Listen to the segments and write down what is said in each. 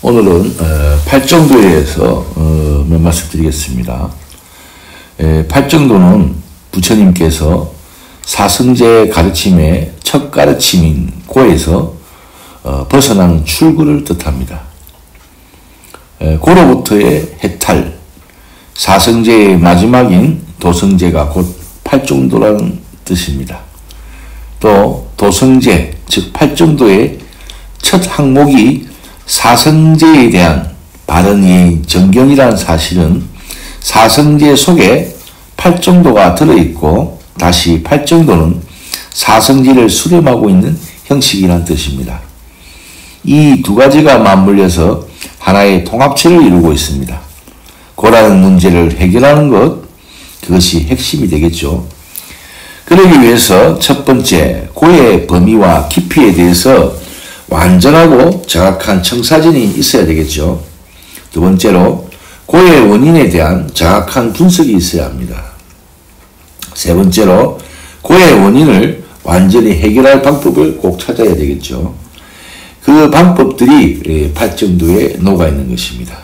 오늘은 팔정도에서 몇 말씀 드리겠습니다. 팔정도는 부처님께서 사성제 가르침의 첫 가르침인 고에서 벗어나는 출구를 뜻합니다. 고로부터의 해탈, 사성제의 마지막인 도성제가 곧 팔정도라는 뜻입니다. 또 도성제, 즉 팔정도의 첫 항목이 사성제에 대한 바른 이해인 정견이라는 사실은 사성제 속에 팔정도가 들어있고 다시 팔정도는 사성제를 수렴하고 있는 형식이라는 뜻입니다. 이 두 가지가 맞물려서 하나의 통합체를 이루고 있습니다. 고라는 문제를 해결하는 것, 그것이 핵심이 되겠죠. 그러기 위해서 첫 번째, 고의 범위와 깊이에 대해서 완전하고 정확한 청사진이 있어야 되겠죠. 두 번째로, 고의 원인에 대한 정확한 분석이 있어야 합니다. 세 번째로, 고의 원인을 완전히 해결할 방법을 꼭 찾아야 되겠죠. 그 방법들이 팔정도에 녹아 있는 것입니다.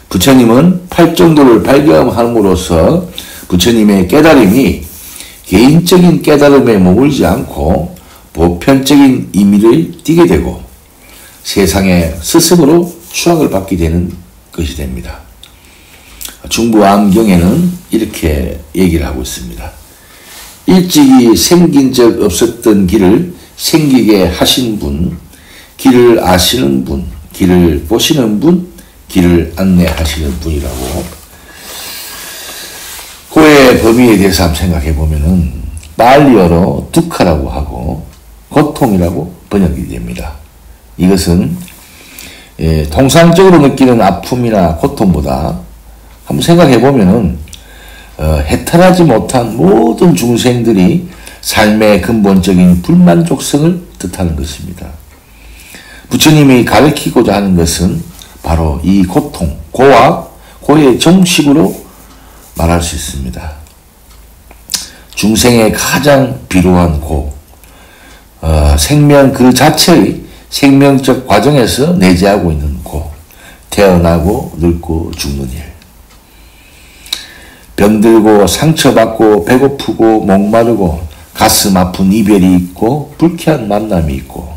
부처님은 팔정도를 발견함으로써 부처님의 깨달음이 개인적인 깨달음에 머물지 않고 보편적인 의미를 띠게 되고 세상에 스승으로 추앙을 받게 되는 것이 됩니다. 중부암경에는 이렇게 얘기를 하고 있습니다. 일찍이 생긴 적 없었던 길을 생기게 하신 분, 길을 아시는 분, 길을 보시는 분, 길을 안내하시는 분이라고. 고의 범위에 대해서 한번 생각해 보면은 빨리어로 두카라고 하고 고통이라고 번역이 됩니다. 이것은 통상적으로 느끼는 아픔이나 고통보다 한번 생각해 보면은 해탈하지 못한 모든 중생들이 삶의 근본적인 불만족성을 뜻하는 것입니다. 부처님이 가르치고자 하는 것은 바로 이 고통, 고와 고의 정식으로 말할 수 있습니다. 중생의 가장 비루한 고, 생명 그 자체의 생명적 과정에서 내재하고 있는 고, 태어나고 늙고 죽는 일. 병들고 상처받고 배고프고 목마르고 가슴 아픈 이별이 있고 불쾌한 만남이 있고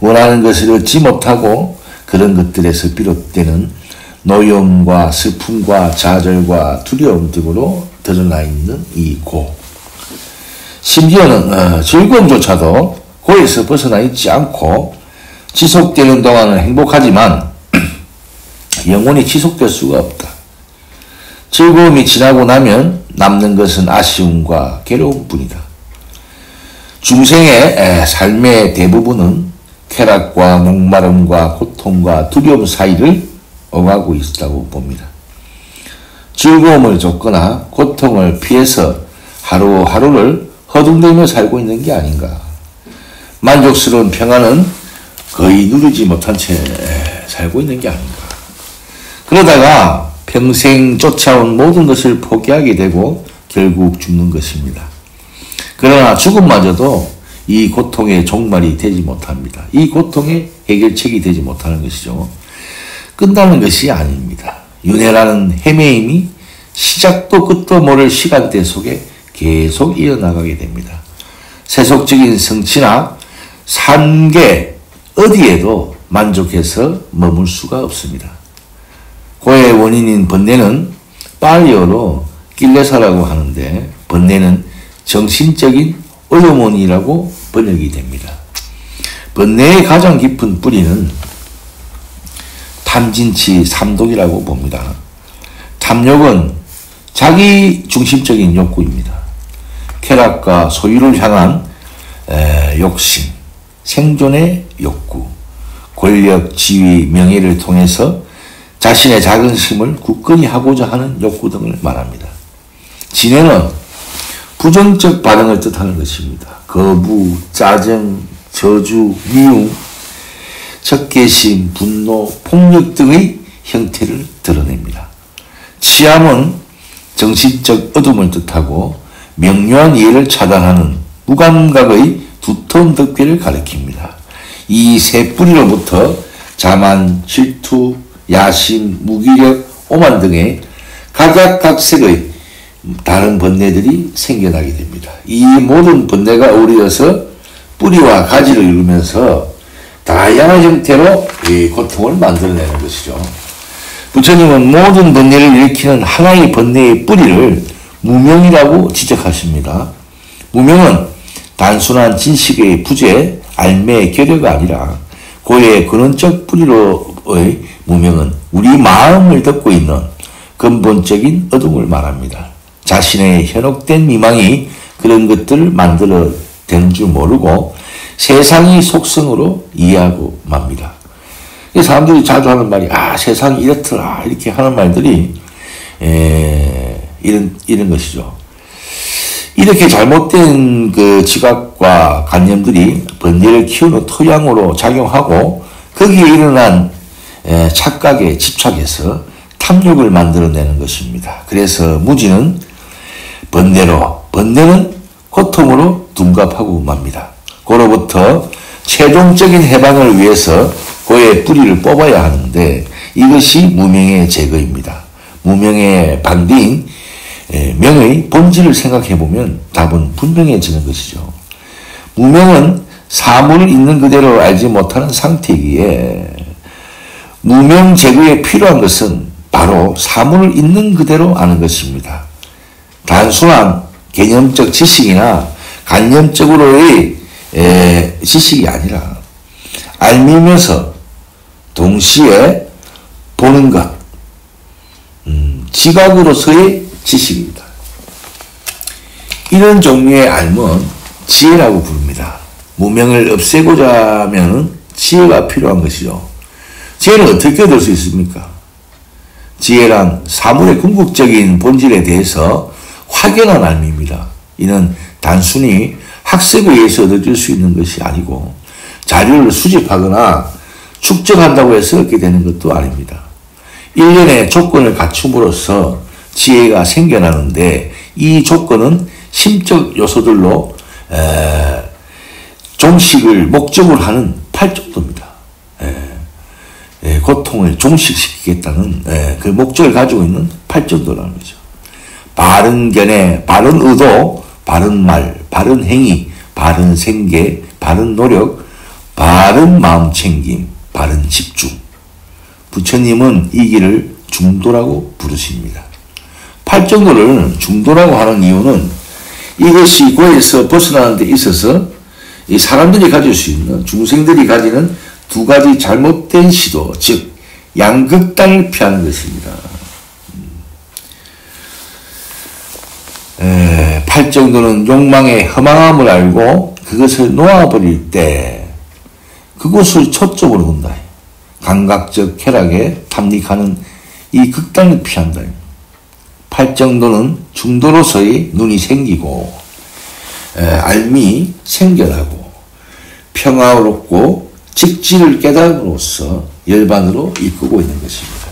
원하는 것을 얻지 못하고 그런 것들에서 비롯되는 노여움과 슬픔과 좌절과 두려움 등으로 드러나 있는 이 고. 심지어는 즐거움조차도 고에서 벗어나 있지 않고 지속되는 동안은 행복하지만 영원히 지속될 수가 없다. 즐거움이 지나고 나면 남는 것은 아쉬움과 괴로움뿐이다. 중생의 삶의 대부분은 쾌락과 목마름과 고통과 두려움 사이를 오가고 있다고 봅니다. 즐거움을 쫓거나 고통을 피해서 하루하루를 허둥대며 살고 있는 게 아닌가. 만족스러운 평안은 거의 누리지 못한 채 살고 있는 게 아닌가. 그러다가 평생 쫓아온 모든 것을 포기하게 되고 결국 죽는 것입니다. 그러나 죽음마저도 이 고통의 종말이 되지 못합니다. 이 고통의 해결책이 되지 못하는 것이죠. 끝나는 것이 아닙니다. 윤회라는 헤매임이 시작도 끝도 모를 시간대 속에 계속 이어나가게 됩니다. 세속적인 성취나 산계 어디에도 만족해서 머물 수가 없습니다. 고의 원인인 번뇌는 빨리어로 길레사라고 하는데 번뇌는 정신적인 어려움이라고 번역이 됩니다. 번뇌의 가장 깊은 뿌리는 탐진치 삼독이라고 봅니다. 탐욕은 자기 중심적인 욕구입니다. 쾌락과 소유를 향한 욕심, 생존의 욕구, 권력, 지위, 명예를 통해서 자신의 자긍심을 굳건히 하고자 하는 욕구 등을 말합니다. 진해는 부정적 반응을 뜻하는 것입니다. 거부, 짜증, 저주, 미움, 적개심, 분노, 폭력 등의 형태를 드러냅니다. 치암은 정신적 어둠을 뜻하고 명료한 이해를 차단하는 무감각의 두터운 덕괴를 가리킵니다. 이 세 뿌리로부터 자만, 질투, 야심, 무기력, 오만 등의 각양각색의 다른 번뇌들이 생겨나게 됩니다. 이 모든 번뇌가 어우러져서 뿌리와 가지를 이루면서 다양한 형태로 이 고통을 만들어내는 것이죠. 부처님은 모든 번뇌를 일으키는 하나의 번뇌의 뿌리를 무명이라고 지적하십니다. 무명은 단순한 진식의 부재, 알매의 결여가 아니라 고의 근원적 뿌리로의 무명은 우리 마음을 덮고 있는 근본적인 어둠을 말합니다. 자신의 현혹된 미망이 그런 것들을 만들어 된 줄 모르고 세상의 속성으로 이해하고 맙니다. 사람들이 자주 하는 말이 세상이 이렇더라 이렇게 하는 말들이 이런 것이죠. 이렇게 잘못된 그 지각과 관념들이 번뇌를 키우는 토양으로 작용하고 거기에 일어난 착각에 집착해서 탐욕을 만들어내는 것입니다. 그래서 무지는 번뇌는 고통으로 둔갑하고 맙니다. 그로부터 최종적인 해방을 위해서 고의 뿌리를 뽑아야 하는데 이것이 무명의 제거입니다. 무명의 반대인 명의 본질을 생각해보면 답은 분명해지는 것이죠. 무명은 사물을 있는 그대로 알지 못하는 상태이기에 무명 제거에 필요한 것은 바로 사물을 있는 그대로 아는 것입니다. 단순한 개념적 지식이나 관념적으로의 지식이 아니라 알미면서 동시에 보는 것, 지각으로서의 지식입니다. 이런 종류의 알은 지혜라고 부릅니다. 무명을 없애고자 하면 지혜가 필요한 것이죠. 지혜는 어떻게 얻을 수 있습니까? 지혜란 사물의 궁극적인 본질에 대해서 확연한 알미입니다. 이는 단순히 학습에 의해서 얻어질 수 있는 것이 아니고 자료를 수집하거나 축적한다고 해서 얻게 되는 것도 아닙니다. 일련의 조건을 갖춤으로써 지혜가 생겨나는데 이 조건은 심적 요소들로 종식을 목적으로 하는 팔정도입니다. 고통을 종식시키겠다는 그 목적을 가지고 있는 팔정도라는 거죠. 바른 견해, 바른 의도, 바른 말, 바른 행위, 바른 생계, 바른 노력, 바른 마음챙김, 바른 집중. 부처님은 이 길을 중도라고 부르십니다. 팔정도를 중도라고 하는 이유는 이것이 고에서 벗어나는 데 있어서 이 사람들이 가질 수 있는, 중생들이 가지는 두 가지 잘못된 시도, 즉 양극단을 피하는 것입니다. 팔정도는 욕망의 허망함을 알고 그것을 놓아버릴 때 그것을 초점으로 본다. 감각적 쾌락에 탐닉하는 이 극단을 피한다. 팔정도는 중도로서의 눈이 생기고 알미 생겨나고 평화롭고 직지를 깨달음으로써 열반으로 이끌고 있는 것입니다.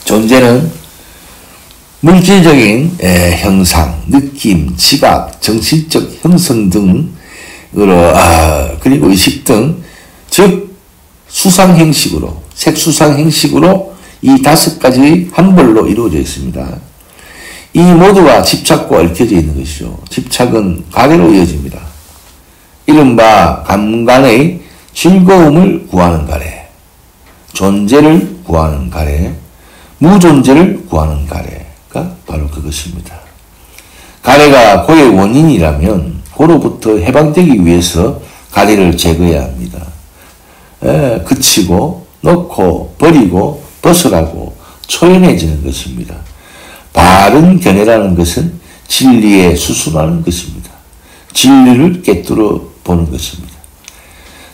존재는 물질적인 형상, 느낌, 지각, 정신적 형성 등으로 그리고 의식 등 즉 수상행식으로 색수상행식으로 이 다섯 가지 한벌로 이루어져 있습니다. 이 모두가 집착과 얽혀져 있는 것이죠. 집착은 가래로 이어집니다. 이른바 감관의 즐거움을 구하는 가래, 존재를 구하는 가래, 무존재를 구하는 가래가 바로 그것입니다. 가래가 고의 원인이라면 고로부터 해방되기 위해서 가래를 제거해야 합니다. 그치고 놓고 버리고 벗어나고 초연해지는 것입니다. 바른 견해라는 것은 진리에 수순하는 것입니다. 진리를 꿰뚫어 보는 것입니다.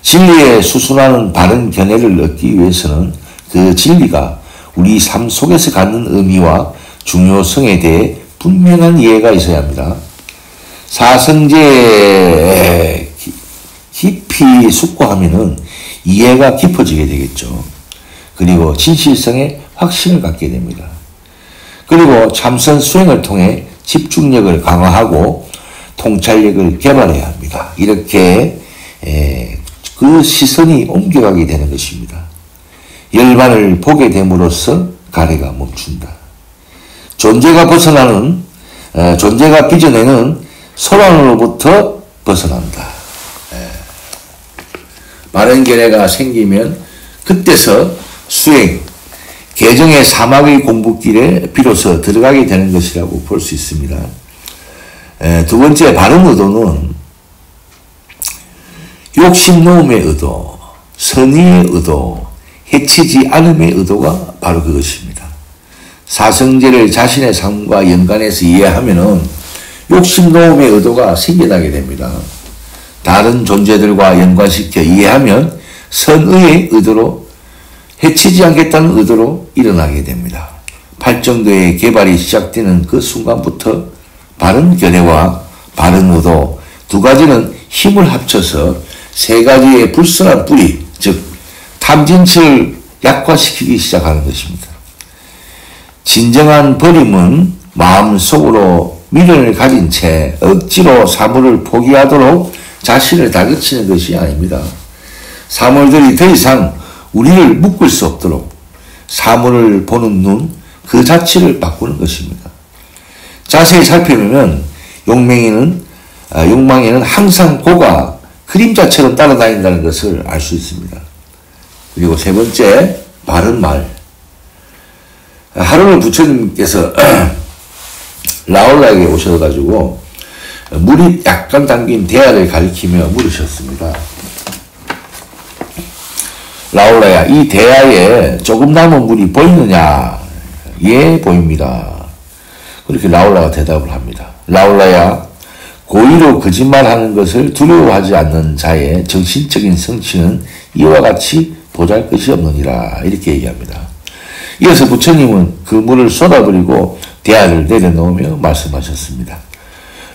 진리에 수순하는 바른 견해를 얻기 위해서는 그 진리가 우리 삶 속에서 갖는 의미와 중요성에 대해 분명한 이해가 있어야 합니다. 사성제에 깊이 숙고하면은 이해가 깊어지게 되겠죠. 그리고 진실성에 확신을 갖게 됩니다. 그리고 참선 수행을 통해 집중력을 강화하고 통찰력을 개발해야 합니다. 이렇게 그 시선이 옮겨가게 되는 것입니다. 열반을 보게 됨으로써 가래가 멈춘다. 존재가 빚어내는 소란으로부터 벗어난다. 바른 견해가 생기면 그때서 수행, 개정의 사막의 공부길에 비로소 들어가게 되는 것이라고 볼 수 있습니다. 두 번째, 바른 의도는 욕심 놓음의 의도, 선의의 의도, 해치지 않음의 의도가 바로 그것입니다. 사성제를 자신의 삶과 연관해서 이해하면은 욕심 놓음의 의도가 생겨나게 됩니다. 다른 존재들과 연관시켜 이해하면 선의의 의도로, 해치지 않겠다는 의도로 일어나게 됩니다. 팔정도의 개발이 시작되는 그 순간부터 바른 견해와 바른 의도 두 가지는 힘을 합쳐서 세 가지의 불순한 뿌리, 즉 탐진치를 약화시키기 시작하는 것입니다. 진정한 버림은 마음속으로 미련을 가진 채 억지로 사물을 포기하도록 자신을 다그치는 것이 아닙니다. 사물들이 더 이상 우리를 묶을 수 없도록 사물을 보는 눈 그 자체를 바꾸는 것입니다. 자세히 살펴보면 욕망에는 항상 고가 그림자처럼 따라다닌다는 것을 알 수 있습니다. 그리고 세 번째, 바른 말. 하루는 부처님께서 라올라에게 오셔가지고 물이 약간 담긴 대야를 가리키며 물으셨습니다. 라올라야, 이 대야에 조금 남은 물이 보이느냐? 예, 보입니다. 그렇게 라올라가 대답을 합니다. 라올라야, 고의로 거짓말하는 것을 두려워하지 않는 자의 정신적인 성취는 이와 같이 보잘것이 없느니라. 이렇게 얘기합니다. 이어서 부처님은 그 물을 쏟아버리고 대야를 내려놓으며 말씀하셨습니다.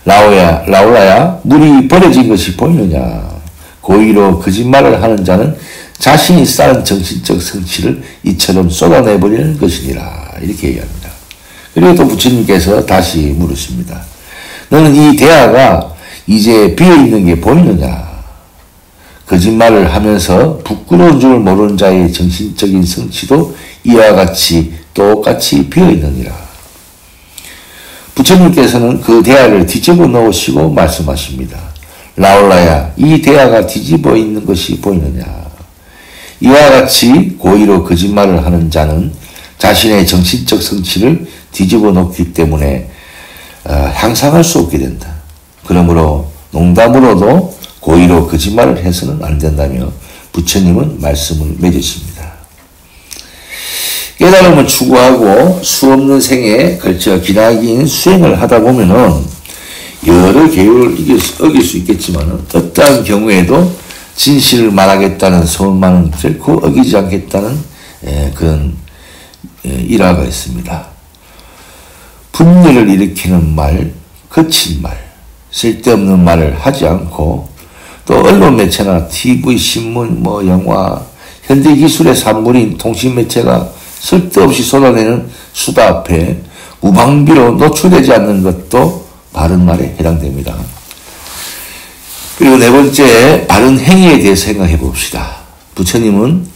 라올라야, 물이 버려진 것이 보이느냐? 고의로 거짓말을 하는 자는 자신이 쌓은 정신적 성취를 이처럼 쏟아내버리는 것이니라. 이렇게 얘기합니다. 그리고 또 부처님께서 다시 물으십니다. 너는 이 대야가 이제 비어있는 게 보이느냐? 거짓말을 하면서 부끄러운 줄 모르는 자의 정신적인 성취도 이와 같이 똑같이 비어있느니라. 부처님께서는 그 대야를 뒤집어 놓으시고 말씀하십니다. 라올라야, 이 대야가 뒤집어 있는 것이 보이느냐? 이와 같이 고의로 거짓말을 하는 자는 자신의 정신적 성취를 뒤집어 놓기 때문에 향상할 수 없게 된다. 그러므로 농담으로도 고의로 거짓말을 해서는 안 된다며 부처님은 말씀을 맺으십니다. 깨달음을 추구하고 수없는 생에 걸쳐 기나긴 수행을 하다 보면은 여러 계율을 어길 수 있겠지만 어떠한 경우에도 진실을 말하겠다는 소원만은 결코 어기지 않겠다는 그런 일화가 있습니다. 분열을 일으키는 말, 거친 말, 쓸데없는 말을 하지 않고 또 언론 매체나 TV, 신문, 영화, 현대 기술의 산물인 통신 매체가 쓸데없이 쏟아내는 수다 앞에 무방비로 노출되지 않는 것도 바른 말에 해당됩니다. 그리고 네 번째, 바른 행위에 대해서 생각해 봅시다. 부처님은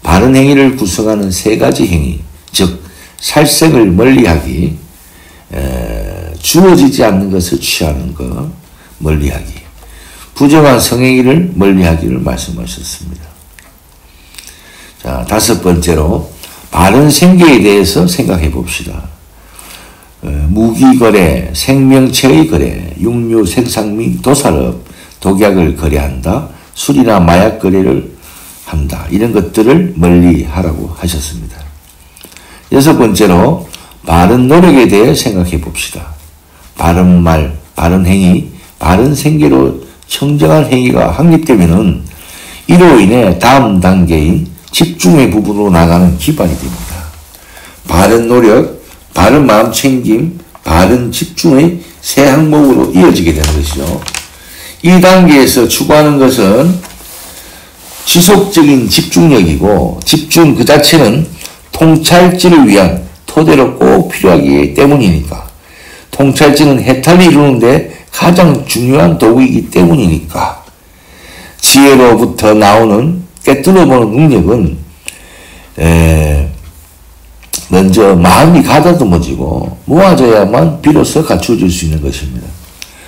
바른 행위를 구성하는 세 가지 행위, 즉 살생을 멀리하기, 주어지지 않는 것을 취하는 것, 멀리하기, 부정한 성행위를 멀리하기를 말씀하셨습니다. 자, 다섯 번째로 바른 생계에 대해서 생각해 봅시다. 무기거래, 생명체의 거래, 육류 생산 및 도살업, 독약을 거래한다, 술이나 마약 거래를 한다. 이런 것들을 멀리하라고 하셨습니다. 여섯 번째로 바른 노력에 대해 생각해 봅시다. 바른 말, 바른 행위, 바른 생계로 청정한 행위가 확립되면은 이로 인해 다음 단계인 집중의 부분으로 나가는 기반이 됩니다. 바른 노력, 바른 마음 챙김, 바른 집중의 세 항목으로 이어지게 되는 것이죠. 이 단계에서 추구하는 것은 지속적인 집중력이고 집중 그 자체는 통찰지를 위한 토대로 꼭 필요하기 때문이니까, 통찰지는 해탈을 이루는데 가장 중요한 도구이기 때문이니까 지혜로부터 나오는 꿰뚫어보는 능력은 먼저 마음이 가다듬어지고 모아져야만 비로소 갖추어질 수 있는 것입니다.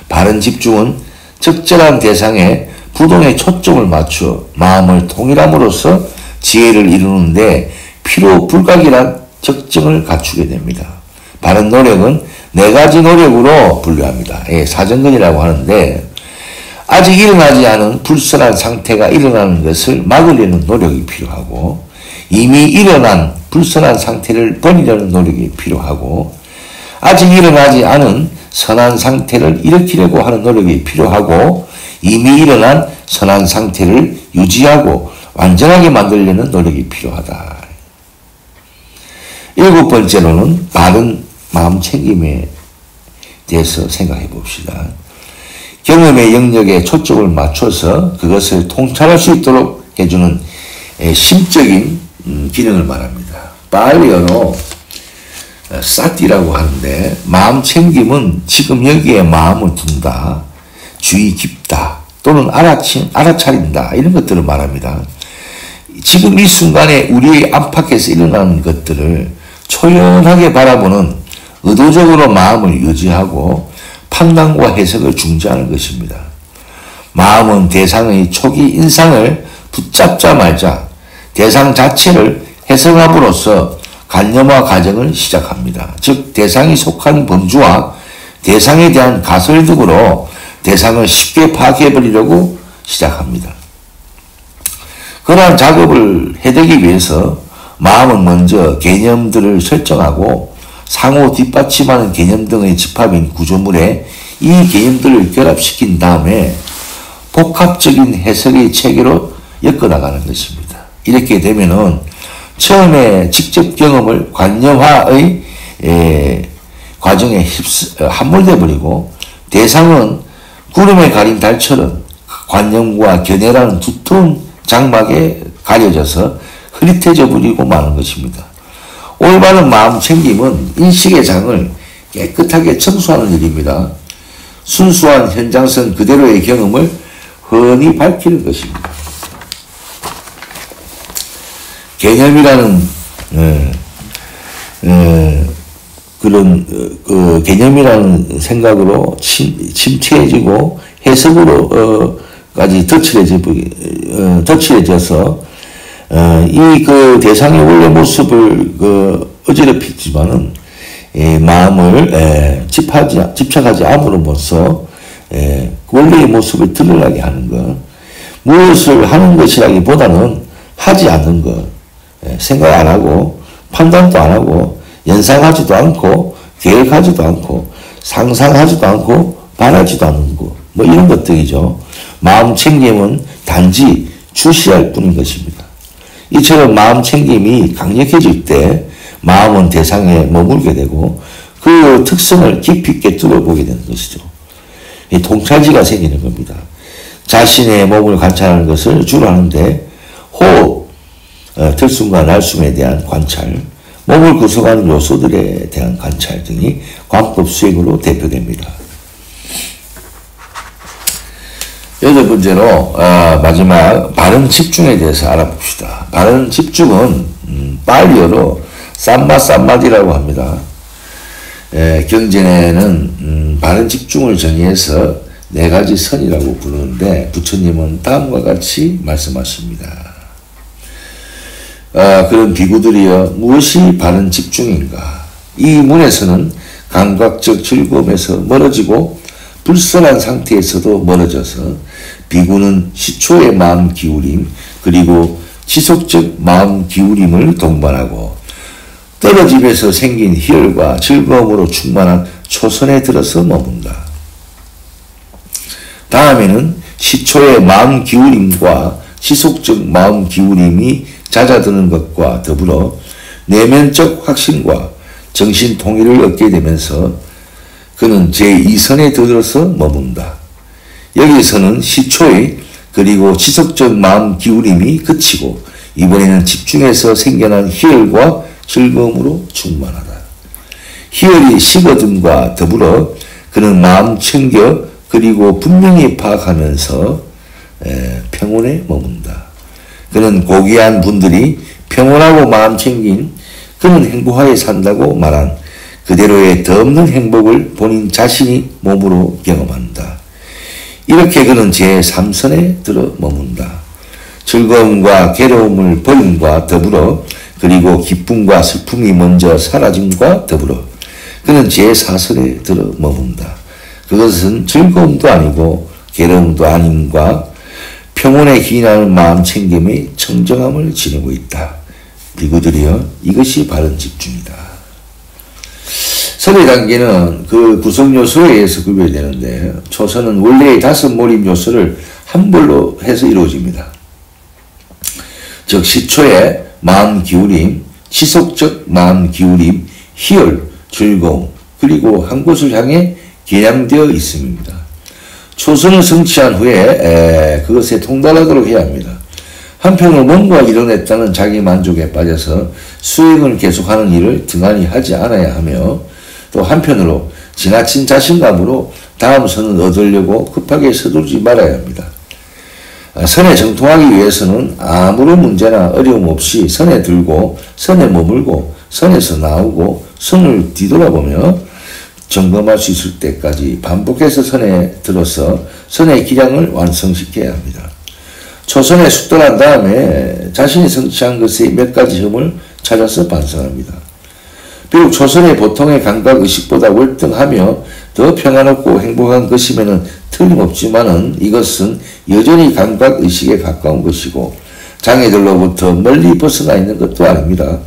바른 집중은 적절한 대상에 부동의 초점을 맞추어 마음을 통일함으로써 지혜를 이루는데 필요 불가결한 적정을 갖추게 됩니다. 바른 노력은 4가지 노력으로 분류합니다. 사정근이라고 하는데 아직 일어나지 않은 불선한 상태가 일어나는 것을 막으려는 노력이 필요하고 이미 일어난 불선한 상태를 버리려는 노력이 필요하고 아직 일어나지 않은 선한 상태를 일으키려고 하는 노력이 필요하고 이미 일어난 선한 상태를 유지하고 완전하게 만들려는 노력이 필요하다. 7번째로는 바른 마음 챙김에 대해서 생각해 봅시다. 경험의 영역에 초점을 맞춰서 그것을 통찰할 수 있도록 해주는 심적인 기능을 말합니다. 팔리어로 사티라고 하는데 마음 챙김은 지금 여기에 마음을 둔다, 주의 깊다 또는 알아차린다 이런 것들을 말합니다. 지금 이 순간에 우리의 안팎에서 일어나는 것들을 초연하게 바라보는 의도적으로 마음을 유지하고 판단과 해석을 중지하는 것입니다. 마음은 대상의 초기 인상을 붙잡자 말자 대상 자체를 해석함으로써 관념화 과정을 시작합니다. 즉 대상이 속한 범주와 대상에 대한 가설등으로 대상을 쉽게 파악해버리려고 시작합니다. 그러한 작업을 해내기 위해서 마음은 먼저 개념들을 설정하고 상호 뒷받침하는 개념 등의 집합인 구조물에 이 개념들을 결합시킨 다음에 복합적인 해석의 체계로 엮어나가는 것입니다. 이렇게 되면은 처음에 직접 경험을 관념화의 과정에 함몰돼 버리고 대상은 구름에 가린 달처럼 관념과 견해라는 두터운 장막에 가려져서 흐릿해져 버리고 마는 것입니다. 올바른 마음 챙김은 인식의 장을 깨끗하게 청소하는 일입니다. 순수한 현장성 그대로의 경험을 훤히 밝히는 것입니다. 개념이라는 그런 개념이라는 생각으로 침체해지고 해석으로까지 덧칠해져서 이 그 대상의 원래 모습을 어지럽히지만은 마음을 집착하지 않음으로써 원래의 모습을 드러나게 하는 것, 무엇을 하는 것이라기보다는 하지 않는 것, 생각 안 하고 판단도 안 하고 연상하지도 않고 계획하지도 않고 상상하지도 않고 바라지도 않는 것, 뭐 이런 것들이죠. 마음 챙김은 단지 주시할 뿐인 것입니다. 이처럼 마음 챙김이 강력해질 때 마음은 대상에 머물게 되고 그 특성을 깊이 있게 뚫어보게 되는 것이죠. 이 통찰지가 생기는 겁니다. 자신의 몸을 관찰하는 것을 주로 하는데 호흡, 들숨과 날숨에 대한 관찰, 몸을 구성하는 요소들에 대한 관찰 등이 관법 수행으로 대표됩니다. 8번째로 마지막 바른 집중에 대해서 알아봅시다. 바른 집중은 팔리어로 삼마디라고 합니다. 경전에는 바른 집중을 정의해서 4가지 선이라고 부르는데 부처님은 다음과 같이 말씀하십니다. 그런 비구들이여 무엇이 바른 집중인가? 이 문에서는 감각적 즐거움에서 멀어지고 불선한 상태에서도 멀어져서 비구는 시초의 마음 기울임 그리고 지속적 마음 기울임을 동반하고 떨어짐에서 생긴 희열과 즐거움으로 충만한 초선에 들어서 머문다. 다음에는 시초의 마음 기울임과 지속적 마음 기울임이 잦아드는 것과 더불어 내면적 확신과 정신 통일을 얻게 되면서 그는 제2선에 들어서 머문다. 여기서는 시초의 그리고 지속적 마음 기울임이 그치고 이번에는 집중해서 생겨난 희열과 즐거움으로 충만하다. 희열이 식어듦과 더불어 그는 마음 챙겨 그리고 분명히 파악하면서 평온에 머문다. 그는 고귀한 분들이 평온하고 마음 챙긴 그는 행복하게 산다고 말한 그대로의 덧없는 행복을 본인 자신이 몸으로 경험한다. 이렇게 그는 제3선에 들어 머문다. 즐거움과 괴로움을 버림과 더불어 그리고 기쁨과 슬픔이 먼저 사라짐과 더불어 그는 제4선에 들어 머문다. 그것은 즐거움도 아니고 괴로움도 아님과 평온에 기인하는 마음 챙김의 청정함을 지니고 있다. 비구들이여 이것이 바른 집중이다. 선의 단계는 그 구성 요소에 의해서 구별되는데 초선은 원래의 5 몰입 요소를 한 벌로 해서 이루어집니다. 즉 시초의 마음 기울임, 지속적 마음 기울임, 희열, 즐거움, 그리고 한 곳을 향해 겨냥되어 있음입니다. 초선을 성취한 후에 그것에 통달하도록 해야 합니다. 한편으로 뭔가 이뤄냈다는 자기 만족에 빠져서 수행을 계속하는 일을 등한히 하지 않아야 하며 또 한편으로 지나친 자신감으로 다음 선을 얻으려고 급하게 서두르지 말아야 합니다. 선에 정통하기 위해서는 아무런 문제나 어려움 없이 선에 들고 선에 머물고 선에서 나오고 선을 뒤돌아보며 점검할 수 있을 때까지 반복해서 선에 들어서 선의 기량을 완성시켜야 합니다. 초선에 숙달한 다음에 자신이 성취한 것의 몇 가지 점을 찾아서 반성합니다. 비록 초선의 보통의 감각의식보다 월등하며 더 평안롭고 행복한 것이면 틀림없지만은 이것은 여전히 감각의식에 가까운 것이고 장애들로부터 멀리 벗어나 있는 것도 아닙니다.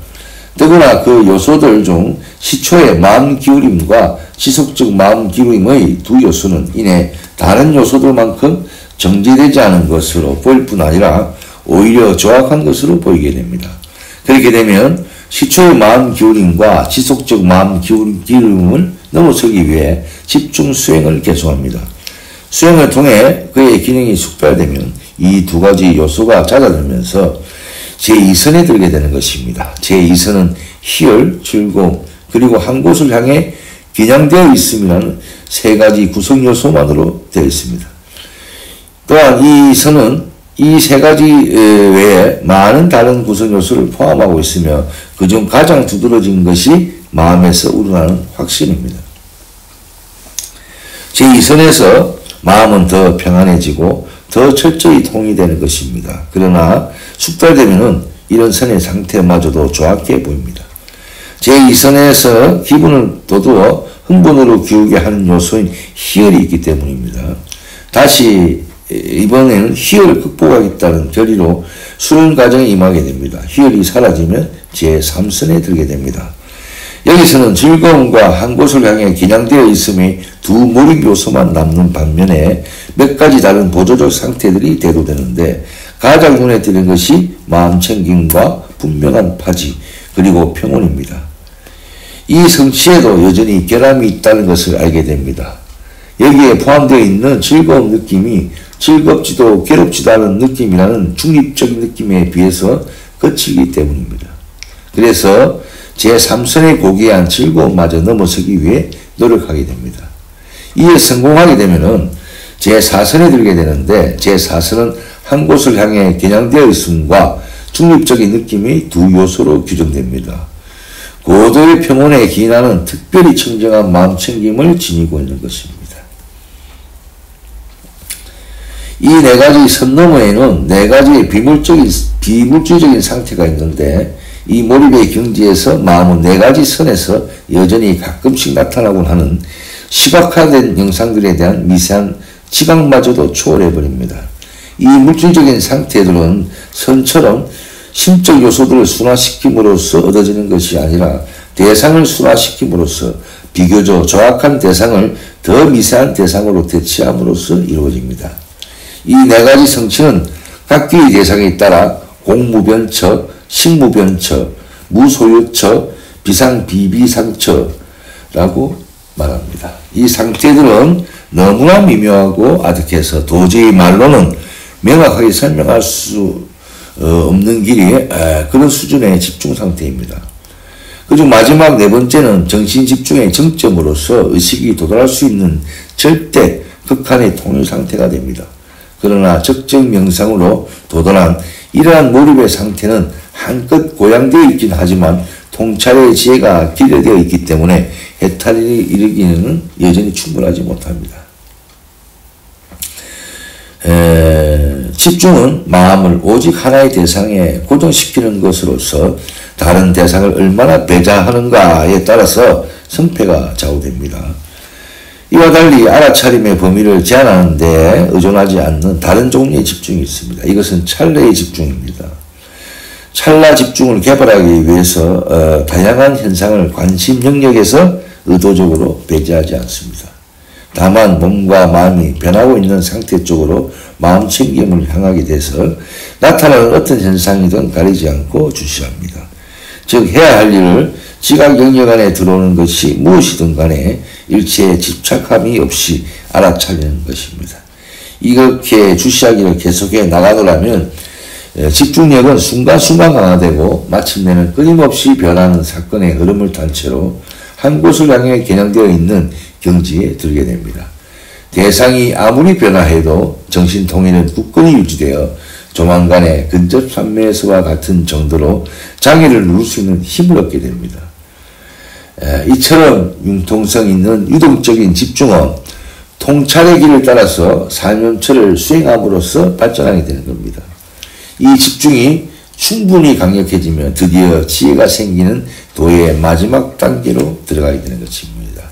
더구나 그 요소들 중 시초의 마음 기울임과 지속적 마음 기울임의 두 요소는 이내 다른 요소들만큼 정제되지 않은 것으로 보일 뿐 아니라 오히려 조악한 것으로 보이게 됩니다. 그렇게 되면 시초의 마음 기울임과 지속적 마음 기울임을 넘어서기 위해 집중 수행을 계속합니다. 수행을 통해 그의 기능이 숙달되면 이 두 가지 요소가 잦아들면서 제2선에 들게 되는 것입니다. 제2선은 희열, 즐거움, 그리고 한 곳을 향해 겨냥되어 있음이라는 3가지 구성 요소만으로 되어 있습니다. 또한 이 선은 이 3가지 외에 많은 다른 구성 요소를 포함하고 있으며 그중 가장 두드러진 것이 마음에서 우러나는 확신입니다. 제2선에서 마음은 더 평안해지고 더 철저히 통일되는 것입니다. 그러나 숙달되면은 이런 선의 상태마저도 조악해 보입니다. 제2선에서 기분을 돋우어 흥분으로 기우게 하는 요소인 희열이 있기 때문입니다. 다시 이번에는 희열을 극복하겠다는 결의로 수련 과정에 임하게 됩니다. 희열이 사라지면 제3선에 들게 됩니다. 여기서는 즐거움과 한 곳을 향해 겨냥되어 있음이 두 몰입 요소만 남는 반면에 몇 가지 다른 보조적 상태들이 대두되는데 가장 눈에 띄는 것이 마음 챙김과 분명한 파지 그리고 평온입니다. 이 성취에도 여전히 결함이 있다는 것을 알게 됩니다. 여기에 포함되어 있는 즐거운 느낌이 즐겁지도 괴롭지도 않은 느낌이라는 중립적인 느낌에 비해서 거칠기 때문입니다. 그래서 제3선의 고귀한 즐거움마저 넘어서기 위해 노력하게 됩니다. 이에 성공하게 되면은 제4선에 들게 되는데 제4선은 한 곳을 향해 겨냥되어 있음과 중립적인 느낌이 두 요소로 규정됩니다. 고도의 평온에 기인하는 특별히 청정한 마음 챙김을 지니고 있는 것입니다. 이 4가지 선 너머에는 4가지의 비물질적인 상태가 있는데 이 몰입의 경지에서 마음은 4가지 선에서 여전히 가끔씩 나타나곤 하는 시각화된 영상들에 대한 미세한 지각마저도 초월해버립니다. 이 물질적인 상태들은 선처럼 심적 요소들을 순화시킴으로써 얻어지는 것이 아니라 대상을 순화시킴으로써 비교적 정확한 대상을 더 미세한 대상으로 대체함으로써 이루어집니다. 이 4가지 성취는 각기의 대상에 따라 공무변처, 식무변처, 무소유처, 비상비비상처라고 말합니다. 이 상태들은 너무나 미묘하고 아득해서 도저히 말로는 명확하게 설명할 수 없는 길이 그런 수준의 집중 상태입니다. 그중 마지막 4번째는 정신 집중의 정점으로서 의식이 도달할 수 있는 절대 극한의 통일 상태가 됩니다. 그러나 적정 명상으로 도달한 이러한 몰입의 상태는 한껏 고양되어 있긴 하지만 통찰의 지혜가 기려되어 있기 때문에 해탈을 이루기는 여전히 충분하지 못합니다. 집중은 마음을 오직 하나의 대상에 고정시키는 것으로서 다른 대상을 얼마나 배제하는가에 따라서 성패가 좌우됩니다. 이와 달리 알아차림의 범위를 제한하는 데 의존하지 않는 다른 종류의 집중이 있습니다. 이것은 찰나의 집중입니다. 찰나 집중을 개발하기 위해서 다양한 현상을 관심 영역에서 의도적으로 배제하지 않습니다. 다만 몸과 마음이 변하고 있는 상태 쪽으로 마음 챙김을 향하게 돼서 나타나는 어떤 현상이든 가리지 않고 주시합니다. 즉 해야 할 일을 지각 영역 안에 들어오는 것이 무엇이든 간에 일체의 집착함이 없이 알아차리는 것입니다. 이렇게 주시하기를 계속해 나가더라면 집중력은 순간순간 강화되고 마침내는 끊임없이 변하는 사건의 흐름을 탄 채로 한 곳을 향해 겨냥되어 있는 경지에 들게 됩니다. 대상이 아무리 변화해도 정신통일은 굳건히 유지되어 조만간에 근접산매에서와 같은 정도로 장애를 누를 수 있는 힘을 얻게 됩니다. 이처럼 융통성 있는 유동적인 집중은 통찰의 길을 따라서 삶연철을 수행함으로써 발전하게 되는 겁니다. 이 집중이 충분히 강력해지면 드디어 지혜가 생기는 도의 마지막 단계로 들어가게 되는 것입니다.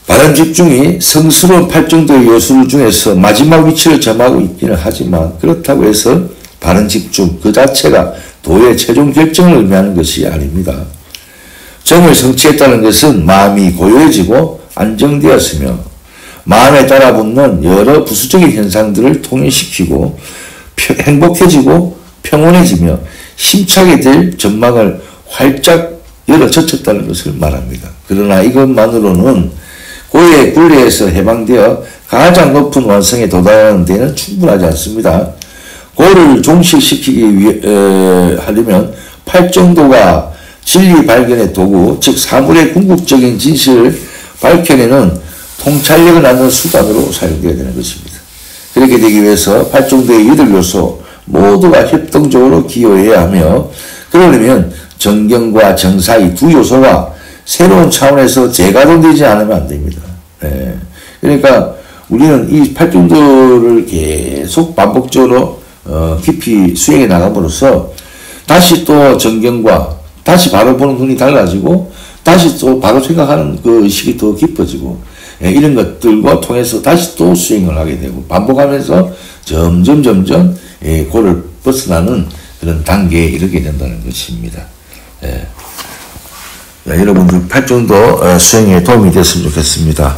바른 집중이 성스러운 8정도의 요술 중에서 마지막 위치를 점하고 있기는 하지만 그렇다고 해서 바른 집중 그 자체가 도의 최종 결정을 의미하는 것이 아닙니다. 정을 성취했다는 것은 마음이 고요해지고 안정되었으며 마음에 따라붙는 여러 부수적인 현상들을 통일시키고 행복해지고 평온해지며 심차게 될 전망을 활짝 열어젖혔다는 것을 말합니다. 그러나 이것만으로는 고의 굴레에서 해방되어 가장 높은 완성에 도달하는 데는 충분하지 않습니다. 고를 종식시키기 하려면 8정도가 진리 발견의 도구, 즉 사물의 궁극적인 진실을 밝혀내는 통찰력을 낳는 수단으로 사용되어야 되는 것입니다. 그렇게 되기 위해서 8정도의 8요소 모두가 협동적으로 기여해야 하며 그러려면 정경과 정사 이 두 요소가 새로운 차원에서 재가동되지 않으면 안 됩니다. 그러니까 우리는 이 8정도를 계속 반복적으로 깊이 수행해 나감으로써 다시 또 정경과 다시 바로 보는 눈이 달라지고 다시 또 바로 생각하는 그 의식이 더 깊어지고 이런 것들과 통해서 다시 또 수행을 하게 되고 반복하면서 점점 고를 벗어나는 그런 단계에 이르게 된다는 것입니다. 여러분들 8정도 수행에 도움이 됐으면 좋겠습니다.